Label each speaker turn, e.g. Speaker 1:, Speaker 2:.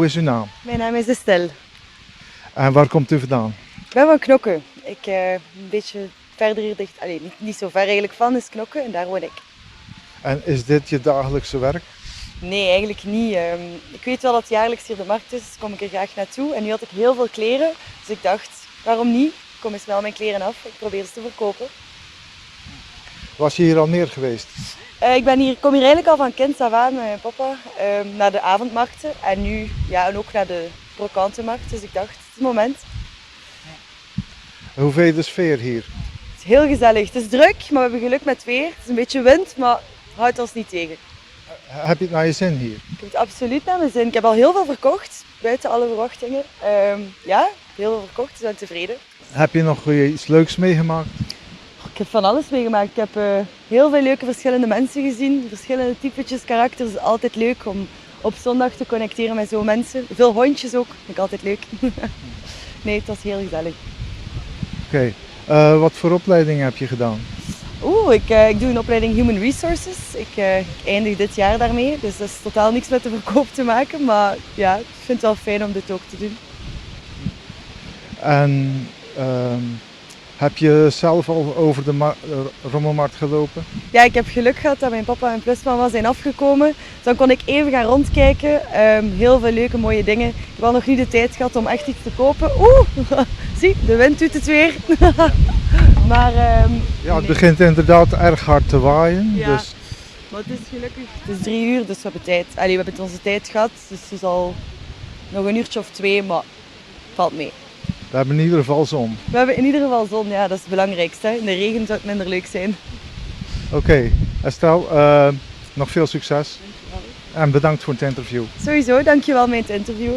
Speaker 1: is uw naam?
Speaker 2: Mijn naam is Estelle.
Speaker 1: En waar komt u vandaan?
Speaker 2: Ik ben van Knokke. Een beetje verder hier dicht, niet zo ver eigenlijk van, is Knokke en daar woon ik.
Speaker 1: En is dit je dagelijkse werk?
Speaker 2: Nee, eigenlijk niet. Ik weet wel dat jaarlijks hier de markt is, dus kom ik er graag naartoe. En nu had ik heel veel kleren, dus ik dacht, waarom niet? Ik kom eens wel mijn kleren af, ik probeer ze te verkopen.
Speaker 1: Was je hier al meer geweest?
Speaker 2: Kom hier eigenlijk al van kind af aan met mijn papa naar de avondmarkten en nu en ook naar de brokantenmarkt. Dus ik dacht, het is het moment.
Speaker 1: Hoe vind je de sfeer hier?
Speaker 2: Het is heel gezellig. Het is druk, maar we hebben geluk met weer. Het is een beetje wind, maar houdt ons niet tegen.
Speaker 1: Heb je het naar je zin hier?
Speaker 2: Ik heb het absoluut naar mijn zin. Ik heb al heel veel verkocht, buiten alle verwachtingen. Heel veel verkocht, dus ik ben tevreden.
Speaker 1: Heb je nog iets leuks meegemaakt?
Speaker 2: Ik heb van alles meegemaakt. Ik heb heel veel leuke verschillende mensen gezien. Verschillende typetjes, karakters. Het is altijd leuk om op zondag te connecteren met zo'n mensen. Veel hondjes ook, vind ik altijd leuk. Nee, het was heel gezellig.
Speaker 1: Oké. Wat voor opleiding heb je gedaan?
Speaker 2: Ik doe een opleiding Human Resources. Ik eindig dit jaar daarmee, dus dat is totaal niks met de verkoop te maken. Maar ja, ik vind het wel fijn om dit ook te doen.
Speaker 1: En heb je zelf al over de rommelmarkt gelopen?
Speaker 2: Ja, ik heb geluk gehad dat mijn papa en plusmama zijn afgekomen. Dan kon ik even gaan rondkijken. Heel veel leuke, mooie dingen. Ik heb wel nog niet de tijd gehad om echt iets te kopen. Zie, de wind doet het weer. Maar,
Speaker 1: Het begint inderdaad erg hard te waaien.
Speaker 2: Ja,
Speaker 1: Dus...
Speaker 2: maar het is gelukkig. Het is 3 uur, dus we hebben tijd. We hebben onze tijd gehad, dus het is al nog een uurtje of 2, maar valt mee.
Speaker 1: We hebben in ieder geval zon.
Speaker 2: We hebben in ieder geval zon, ja, dat is het belangrijkste. In de regen zou het minder leuk zijn.
Speaker 1: Oké, Estelle, nog veel succes. En bedankt voor het interview.
Speaker 2: Sowieso, dankjewel voor het interview.